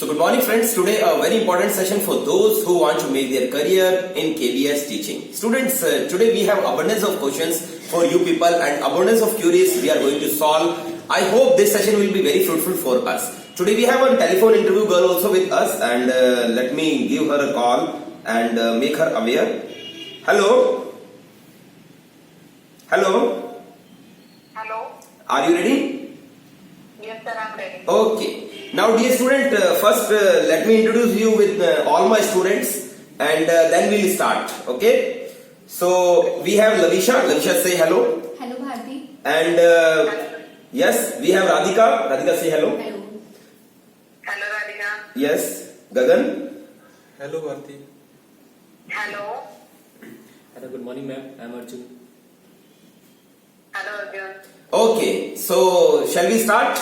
So good morning friends, today a very important session for those who want to make their career in KVS teaching. Students, today we have abundance of questions for you people and abundance of queries we are going to solve. I hope this session will be very fruitful for us. Today we have a telephone interview girl also with us and let me give her a call and make her aware. Hello? Hello? Hello? Are you ready? Yes sir, I am ready. Okay. Now dear student, first let me introduce you with all my students and then we will start. Okay. So we have Lavisha. Lavisha, say hello. Hello Bharti. And yes, we have Radhika. Radhika, say hello. Hello. Hello Radhika. Yes, Gagan. Hello Bharti. Hello. Hello, good morning ma'am. I am Arjun. Hello Arjun. Okay, so shall we start?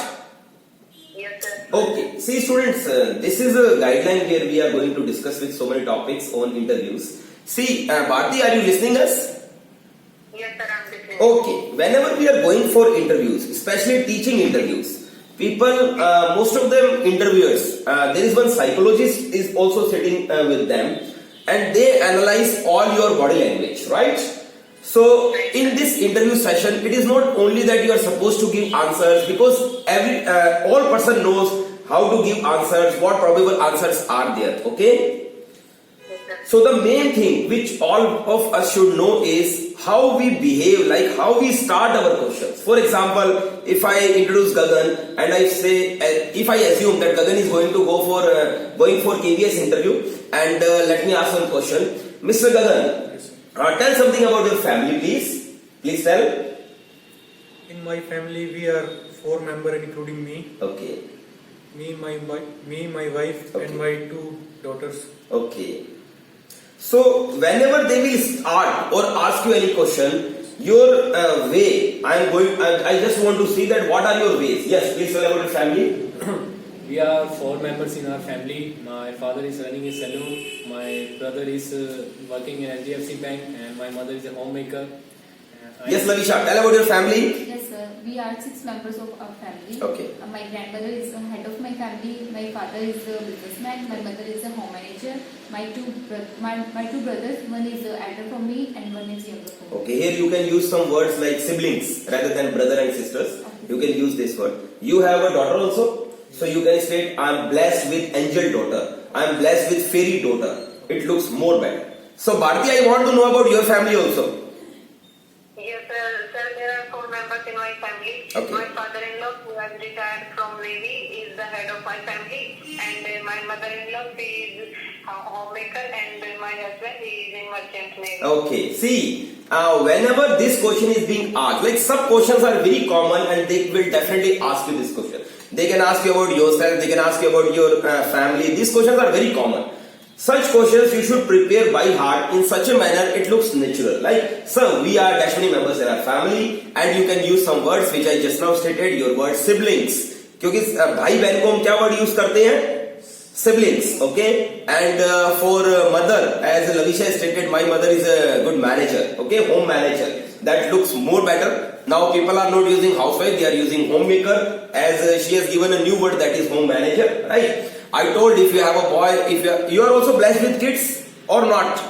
Yes sir. Okay, see students, this is a guideline where we are going to discuss with so many topics on interviews. See, Bharti, are you listening us? Yes sir, I am listening. Okay, whenever we are going for interviews, especially teaching interviews, people, most of them interviewers, there is one psychologist is also sitting with them and they analyze all your body language, right? So in this interview session, it is not only that you are supposed to give answers because all person knows how to give answers, what probable answers are there, okay? Yes sir. So the main thing which all of us should know is how we behave, like how we start our questions. For example, if I introduce Gagan and I say, if I assume that Gagan is going to go for KVS interview and let me ask one question. Mr. Gagan, tell something about your family, please. Please tell. In my family we are 4 members including me. Okay. Me, my wife Okay. and my 2 daughters. Okay. So whenever they will start or ask you any question, your way, I just want to see that what are your ways. Yes, please tell about your family. We are 4 members in our family. My father is running a salon, my brother is working in HDFC bank and my mother is a homemaker. Yes, Lavisha, tell about your family. Yes sir, we are 6 members of our family. Okay. My grandmother is the head of my family, my father is a businessman, my mother is a home manager, my two brothers, one is the elder from me and one is younger from me. Okay, here you can use some words like siblings rather than brother and sisters. Okay. You can use this word. You have a daughter also. So you can state, I am blessed with angel daughter. I am blessed with fairy daughter. It looks more better. So Bharti, I want to know about your family also. Yes sir, there are 4 members in my family. Okay. My father-in-law who has retired from Navy is the head of my family and my mother-in-law she is a homemaker and my husband he is in merchant navy. Okay, see, whenever this question is being asked, like some questions are very common and they will definitely ask you this question. They can ask you about yourself, they can ask you about your family. These questions are very common. Such questions you should prepare by heart in such a manner it looks natural. Like, sir, we are dash many members in our family and you can use some words which I just now stated, your word siblings. क्योंकि भाई बहन को हम क्या word use करते हैं? Siblings, okay? And for mother, as Lavisha stated, my mother is a good manager, okay? Home manager. That looks more better. Now people are not using housewife, they are using homemaker as she has given a new word that is home manager, right? I told if you have a boy, if you are also blessed with kids or not?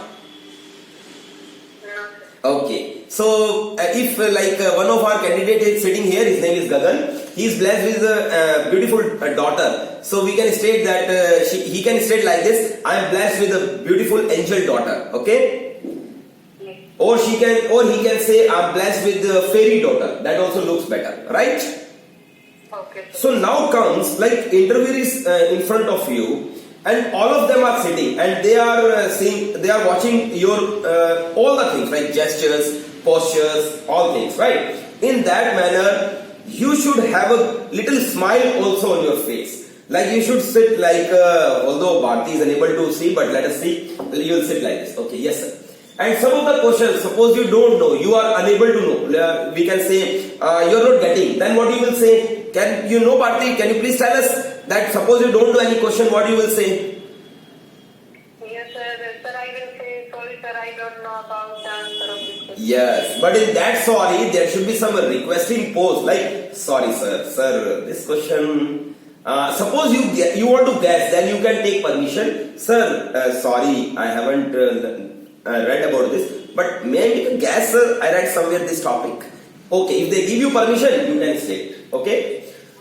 No. Okay. So if like one of our candidates is sitting here, his name is Gagan. He is blessed with a beautiful daughter. So we can state that he can state like this: I am blessed with a beautiful angel daughter. Okay. Yes. Or he can say I am blessed with a fairy daughter. That also looks better, right? Okay sir. So now comes like interviewer is in front of you, and all of them are sitting and they are they are watching your all the things like gestures, postures, all things, right? In that manner, you should have a little smile also on your face. Like you should sit like, although Bharti is unable to see, but let us see. You will sit like this. Okay, yes sir. And some of the questions, suppose you don't know, you are unable to know. We can say you are not getting. Then what you will say? Can you know, Bharti? Can you please tell us that suppose you don't know any question, what you will say? Yes sir, I will say sorry sir, I don't know about the answer of this question. Yes, but in that sorry, there should be some requesting pose like, sorry sir, this question Suppose you want to guess, then you can take permission. Sir, sorry, I haven't read about this, but may I make a guess, sir? I read somewhere this topic. Okay, if they give you permission, you can state. Okay.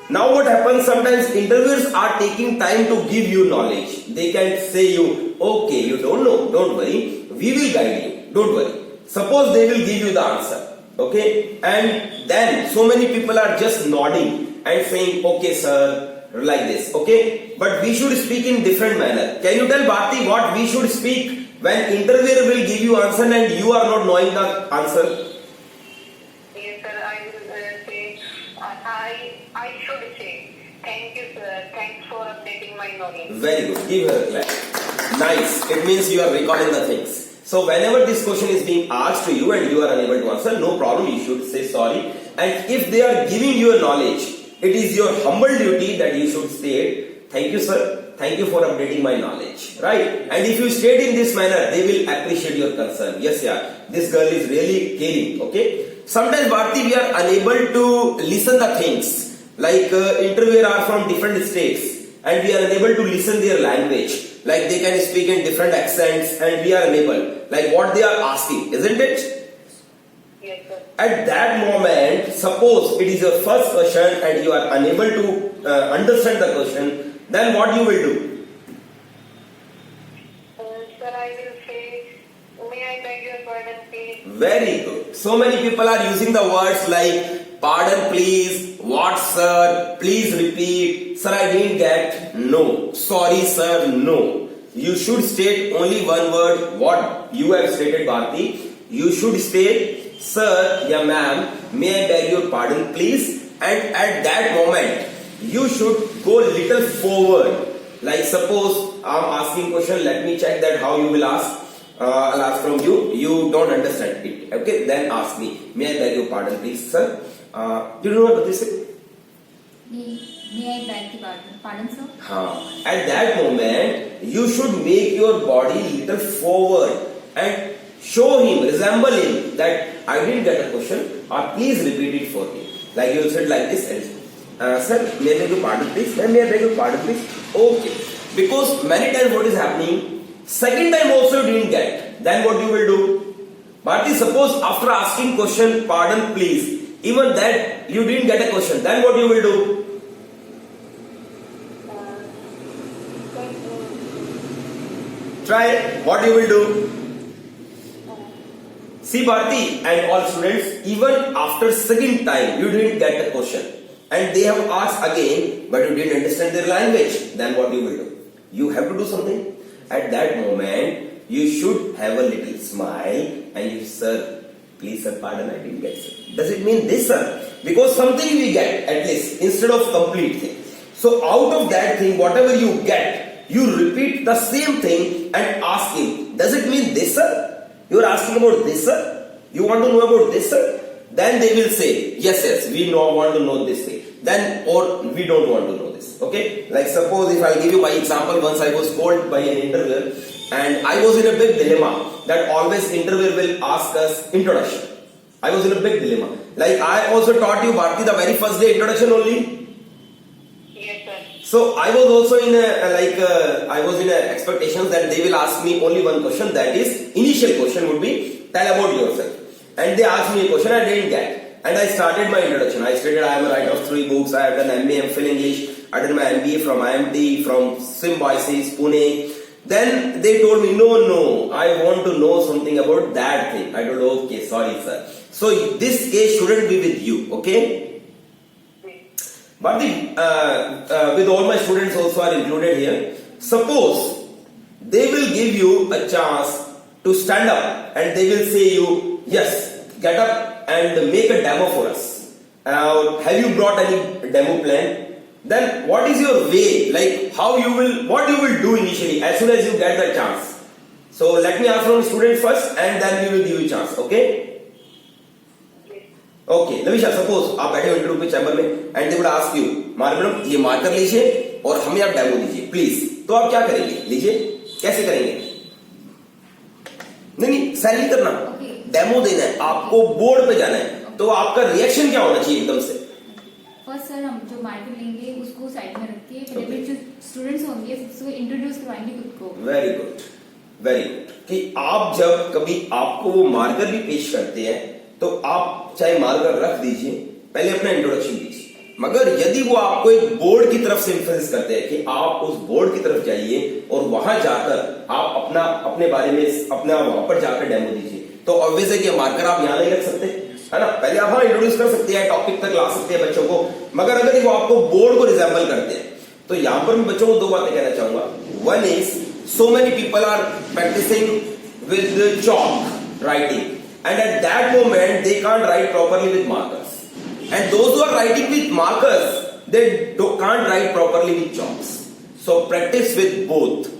Now what happens? Sometimes interviewers are taking time to give you knowledge. They can say you, okay, you don't know, don't worry, we will guide you, don't worry. Suppose they will give you the answer. Okay, and then so many people are just nodding and saying, okay, sir, like this. Okay, but we should speak in different manner. Can you tell Bharti what we should speak when interviewer will give you answer and you are not knowing the answer? Yes, sir. I will say, I should say, thank you, sir. Thanks for updating my knowledge. Very good. Give her a clap. Nice. It means you are recalling the things. So whenever this question is being asked to you and you are unable to answer, no problem. You should say sorry. And if they are giving you a knowledge, it is your humble duty that you should state, thank you, sir. Thank you for updating my knowledge. Right? And if you state in this manner, they will appreciate your concern. Yes, yeah. This girl is really caring. Okay. Sometimes, Bharti, we are unable to listen the things. Like interviewers are from different states and we are unable to listen their language. Like they can speak in different accents and we are unable. Like what they are asking, isn't it? Yes, sir. At that moment, suppose it is your first question and you are unable to understand the question, then what you will do? Sir, I will say, may I beg your pardon, please? Very good. So many people are using the words like pardon please, what sir, please repeat, sir I didn't get, no, sorry sir, no. You should state only one word, what you have stated, Bharti. You should state, sir, yeah ma'am, may I beg your pardon please, and at that moment you should go little forward. Like suppose I am asking question, let me check that how you will ask. I'll ask from you. You don't understand it. Okay, then ask me. May I beg your pardon, please, sir? Do you know what this is? May I beg the pardon, sir? At that moment, you should make your body little forward and show him, resemble him that I didn't get a question or please repeat it for me. Like you will sit like this and sir, may I beg your pardon, please? May I beg your pardon, please? Okay. Because many times what is happening, second time also you didn't get, then what you will do? Bharti, suppose after asking question, pardon please, even that you didn't get a question, then what you will do? Try, what you will do? See Bharti and all students, even after second time you didn't get the question and they have asked again but you didn't understand their language, then what you will do? You have to do something. At that moment, you should have a little smile and you, sir, please sir, pardon, I didn't get sir. Does it mean this sir? Because something we get at least instead of complete thing. So out of that thing, whatever you get, you repeat the same thing and ask him, does it mean this sir? You are asking about this sir? You want to know about this sir? Then they will say, yes, we want to know this thing. Then or we don't want to know this. Okay? Like suppose if I give you my example, once I was called by an interviewer and I was in a big dilemma that always interviewer will ask us introduction. I was in a big dilemma. Like I also taught you Bharti the very first day introduction only. Yes, sir. So I was also in a expectations that they will ask me only one question, that is initial question would be tell about yourself. And they asked me a question I didn't get. And I started my introduction. I stated I am a writer of 3 books. I have done MA, MPhil English. I did my MBA from IMT, from Symbiosis, Pune. Then they told me, no, I want to know something about that thing. I told, okay, sorry sir. So this case shouldn't be with you, okay? But with all my students also are included here. Suppose they will give you a chance to stand up and they will say you, yes, get up and make a demo for us. Have you brought any demo plan? Then what is your way, like what you will do initially as soon as you get the chance? So let me ask from student first and then we will give you a chance, okay? Okay, Lavisha, suppose आप बैठे हो interview पे chamber में and they would ask you, madam ये marker लीजिए और हमें आप डेमो दीजिए प्लीज, तो आप क्या करेंगे? लीजिए, कैसे करेंगे? नहीं सेल नहीं करना, डेमो देना है आपको, बोर्ड पे जाना है, तो आपका रिएक्शन क्या होना चाहिए एकदम से? फर्स्ट सर हम जो मार्कर लेंगे उसको साइड में रख के पहले जो स्टूडेंट्स होंगे उसको इंट्रोड्यूस करवाएंगे खुद को। Very good, very good. कि आप जब कभी आपको वो मार्कर भी पेश करते हैं तो आप चाहे मार्कर रख दीजिए, पहले अपना इंट्रोडक्शन दीजिए। मगर यदि वो आपको एक बोर्ड की तरफ से इंफ्लुएंस करते हैं कि आप उस बोर्ड की तरफ जाइए और वहां जाकर आप अपने बारे में अपना वहां पर जाकर डेमो दीजिए, तो ऑब्वियस है कि मार्कर आप यहां नहीं रख सकते, है ना। पहले आप हाँ इंट्रोड्यूस कर सकते हैं, टॉपिक तक ला सकते हैं बच्चों को, मगर अगर वो आपको बोर्ड को रिजेंबल करते हैं तो यहां पर मैं बच्चों को दो बातें कहना चाहूंगा। One is, so many people are practicing with the chalk writing, and at that moment they can't write properly with markers, and those who are writing with markers they can't write properly with chalks. So practice with both,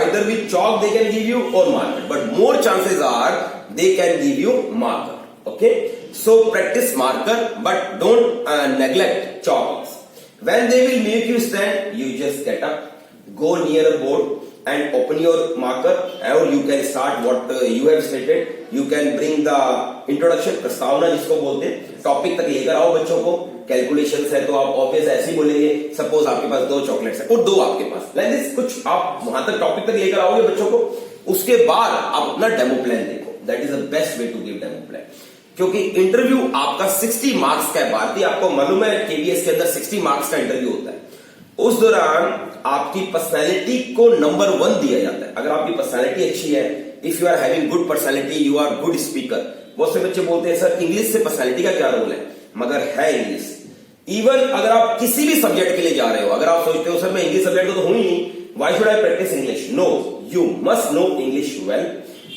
either with chalk they can give you or marker, but more chances are they can give you marker. Okay, so practice marker but don't neglect chalk. When they will make you stand, you just get up, go near a board and open your marker, or you can start what you have stated. You can bring the introduction, प्रस्तावना जिसको बोलते हैं, topic तक लेकर आओ बच्चों को। Calculations है तो आप ऑब्वियस ऐसे ही बोलेंगे, सपोज आपके पास 2 चॉकलेट्स है और 2 आपके पास, लाइक दिस, कुछ आप वहां तक टॉपिक तक लेकर आओगे बच्चों को। उसके बाद आप अपना डेमो प्लान देखो, that is the best way to give demo plan, क्योंकि इंटरव्यू आपका 60 मार्क्स का है। भारतीय आपको मालूम है केवीएस के अंदर 60 मार्क्स का इंटरव्यू होता है। उस दौरान आपकी पर्सनालिटी को नंबर 1 दिया जाता है। अगर आपकी पर्सनालिटी अच्छी है, if you are having good personality, you are good speaker. बहुत से बच्चे बोलते हैं सर इंग्लिश से पर्सनालिटी का क्या रोल है, मगर है इंग्लिश। इवन अगर आप किसी भी सब्जेक्ट के लिए जा रहे हो, अगर आप सोचते हो सर मैं इंग्लिश सब्जेक्ट तो हूं ही नहीं, why should I practise English? No, you must know English well.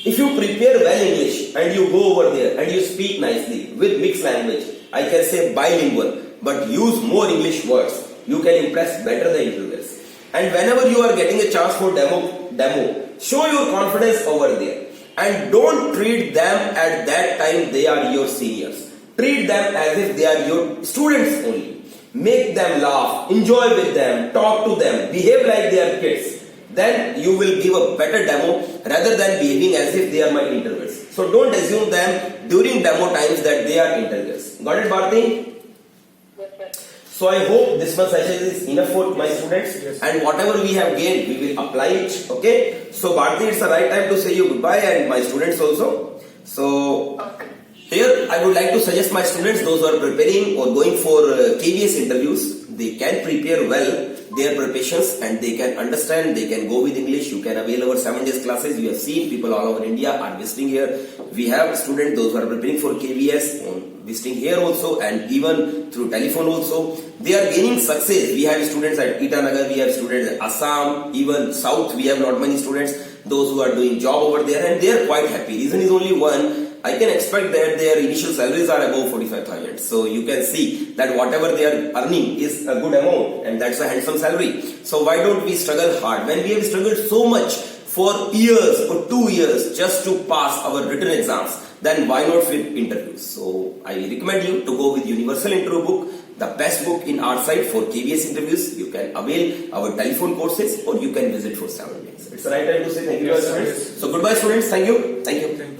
If you prepare well English and you go over there and you speak nicely with mixed language, I can say bilingual, but use more English words, you can impress better the interviewers. And whenever you are getting a chance for demo, show your confidence over there and don't treat them at that time they are your seniors. Treat them as if they are your students only. Make them laugh, enjoy with them, talk to them, behave like they are kids. Then you will give a better demo rather than behaving as if they are my interviewers. So don't assume them during demo times that they are interviewers. Got it, Bharti? Yes, sir. So I hope this much session is enough for my students, Yes. and whatever we have gained, we will apply it. Okay? So Bharti, it's the right time to say you goodbye, and my students also. So Okay. here I would like to suggest my students, those who are preparing or going for KVS interviews, they can prepare well their preparations and they can understand, they can go with English. You can avail our 7 days classes. You have seen people all over India are visiting here. We have students, those who are preparing for KVS, visiting here also, and even through telephone also. They are gaining success. We have students at Itanagar, we have students at Assam, even South, we have not many students, those who are doing job over there, and they are quite happy. Reason is only one, I can expect that their initial salaries are above 45,000. So you can see that whatever they are earning is a good amount, and that's a handsome salary. So why don't we struggle hard? When we have struggled so much for years or 2 years just to pass our written exams, then why not with interviews? So I recommend you to go with Universal Interview Book, the best book in our site for KVS interviews. You can avail our telephone courses or you can visit for 7 days. It's the right time to say thank you, Yes, students. yes. So goodbye, students. Thank you. Thank you. Thank you.